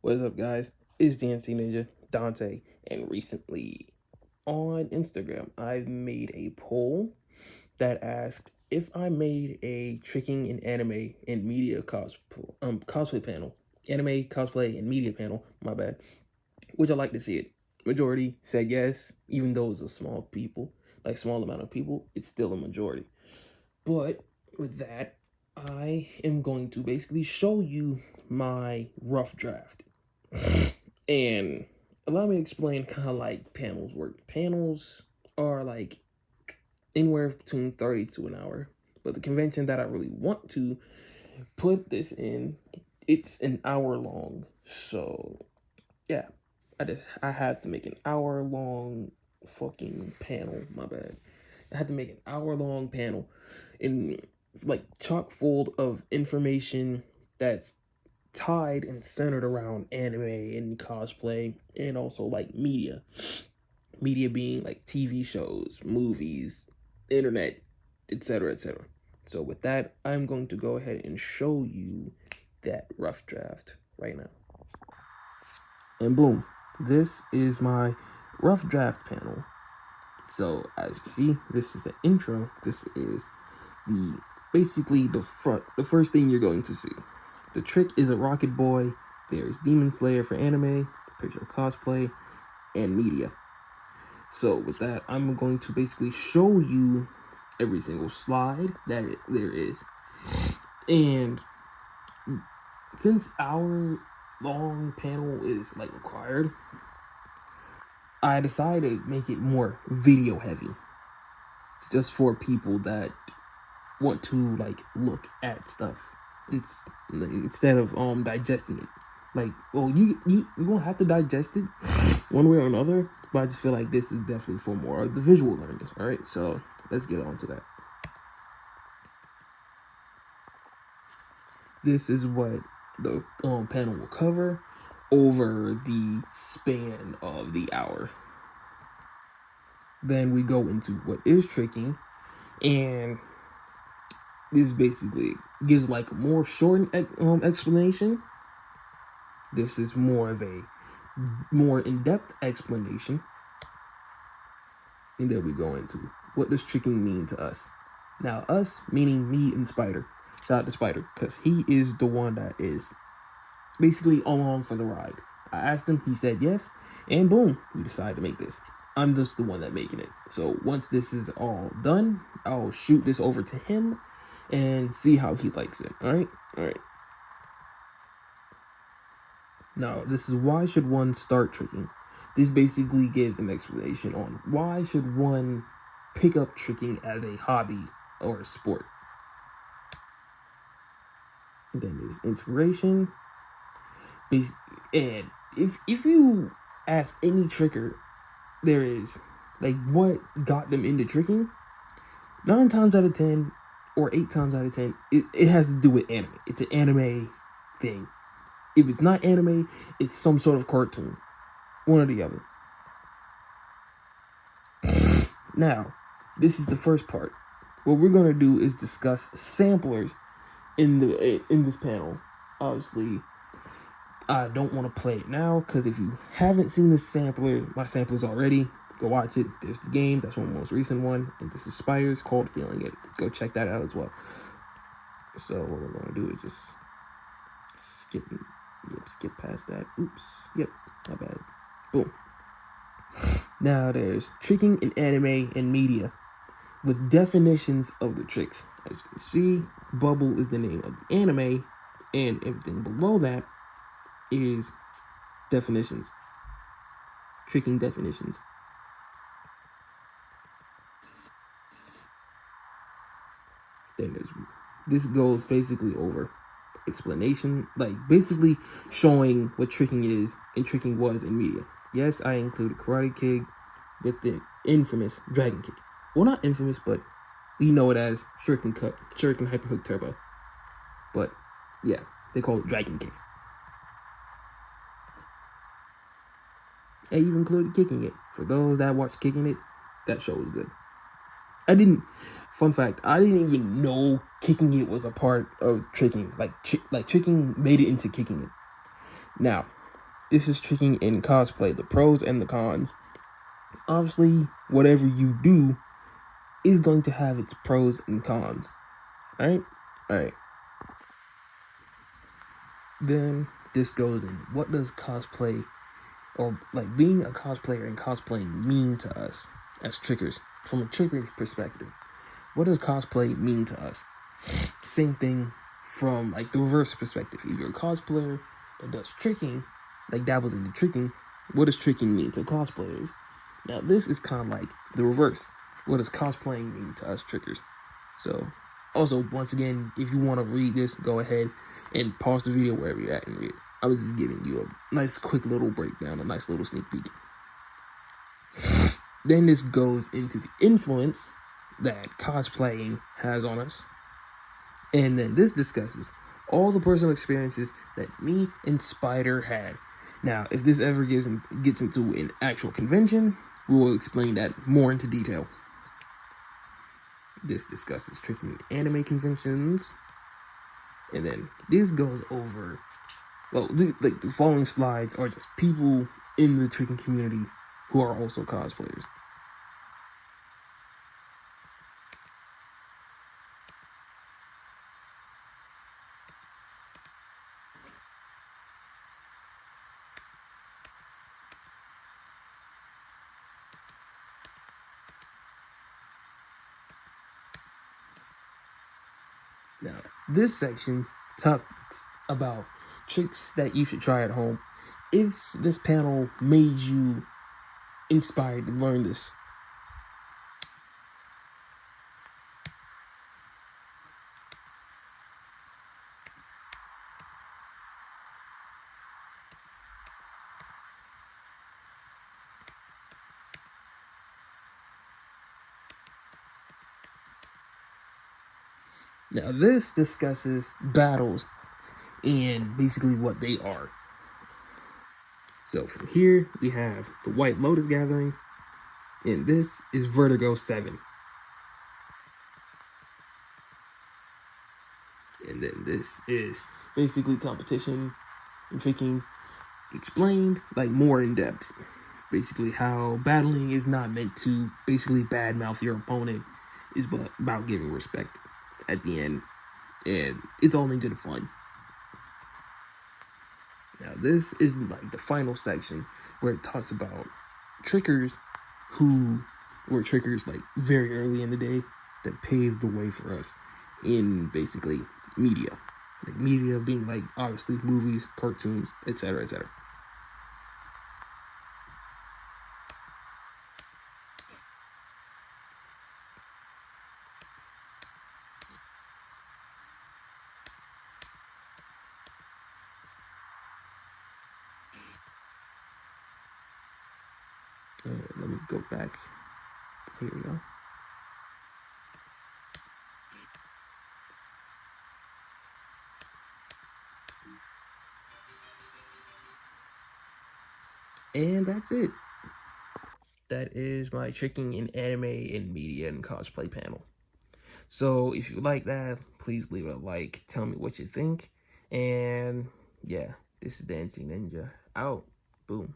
What's up, guys? It's the NC Ninja, Dante, and recently on Instagram, I've made a poll that asked if I made a tricking in anime and media cosplay panel. Anime, cosplay, and media panel, my bad. Would you like to see it? Majority said yes, even though it's a small amount of people, it's still a majority. But with that, I am going to basically show you my rough draft. And allow me to explain kind of like panels work. Panels are like anywhere between 30 to an hour. But the convention that I really want to put this in, it's an hour long. So yeah, I had to make an hour long fucking panel. My bad. I had to make an hour long panel in like chock full of information that's tied and centered around anime and cosplay, and also like media being like TV shows, movies, internet, etc., etc. So with that, I'm going to go ahead and show you that rough draft right now. And boom, this is my rough draft panel. So as you see, this is the intro. This is basically the first thing you're going to see. The trick is a rocket boy. There's Demon Slayer for anime, picture cosplay, and media. So with that, I'm going to basically show you every single slide that there is. And since our long panel is like required, I decided to make it more video heavy, just for people that want to like look at stuff. It's instead of digesting it. Like, well, you won't have to digest it one way or another, but I just feel like this is definitely for more of the visual learners. All right, so let's get on to that. This is what the panel will cover over the span of the hour. Then we go into what is tricking, and this basically gives like a more shortened explanation. This is more of a more in-depth explanation. And then we go into what does tricking mean to us. Now, us meaning me and Spider. Shout out to Spider, because he is the one that is basically along for the ride. I asked him, he said yes, and boom, we decided to make this. I'm just the one that making it. So once this is all done, I'll shoot this over to him and see how he likes it. All right. Now, this is why should one start tricking. This basically gives an explanation on why should one pick up tricking as a hobby or a sport. Then there's inspiration. And if you ask any tricker, there is like what got them into tricking, 9 times out of 10 or 8 times out of 10, it has to do with anime. It's an anime thing. If it's not anime, it's some sort of cartoon. One or the other. Now, this is the first part. What we're going to do is discuss samplers in this panel. Obviously, I don't want to play it now, because if you haven't seen this sampler, my samplers already, go watch it. There's the game. That's one of the most recent one. And this is Spider's called Feeling It. Go check that out as well. So what we're going to do is just skip past that. Oops. Yep. My bad. Boom. Now there's tricking in anime and media with definitions of the tricks. As you can see, Bubble is the name of the anime, and everything below that is definitions. Tricking definitions. Then this goes basically over explanation, like basically showing what tricking is and tricking was in media. Yes, I included Karate Kid with the infamous Dragon Kick. Well, not infamous, but we know it as Shuriken Cut, Shuriken Hyper Hook Turbo. But yeah, they call it Dragon Kick. I even included Kicking It. For those that watch Kicking It, that show was good. Fun fact, I didn't even know Kicking It was a part of tricking. Like tricking made it into Kicking It. Now, this is tricking in cosplay, the pros and the cons. Obviously, whatever you do is going to have its pros and cons. Alright? Alright. Then this goes in. What does cosplay, or like being a cosplayer and cosplaying, mean to us as trickers? From a tricker's perspective, what does cosplay mean to us? Same thing from like the reverse perspective. If you're a cosplayer that does tricking, like dabbles into tricking, what does tricking mean to cosplayers? Now this is kind of like the reverse. What does cosplaying mean to us trickers? So also, once again, if you want to read this, go ahead and pause the video wherever you're at and read it. I was just giving you a nice quick little breakdown, a nice little sneak peek. Then this goes into the influence that cosplaying has on us. And then this discusses all the personal experiences that me and Spider had. Now, if this ever gets into an actual convention, we will explain that more into detail. This discusses tricking anime conventions. And then this goes over, well, the following slides are just people in the tricking community who are also cosplayers. Now, this section talks about tricks that you should try at home. If this panel made you inspired to learn this. Now, this discusses battles and basically what they are. So from here, we have the White Lotus Gathering, and this is Vertigo 7. And then this is basically competition and tricking explained like more in depth. Basically how battling is not meant to basically badmouth your opponent, is about giving respect at the end. And it's all in good fun. Now this is like the final section where it talks about trickers who were trickers like very early in the day that paved the way for us in basically media. Like media being like obviously movies, cartoons, etc., etc. Let me go back. Here we go. And that's it. That is my tricking in anime and media and cosplay panel. So if you like that, please leave a like. Tell me what you think. And yeah, this is Dancing Ninja out. Boom.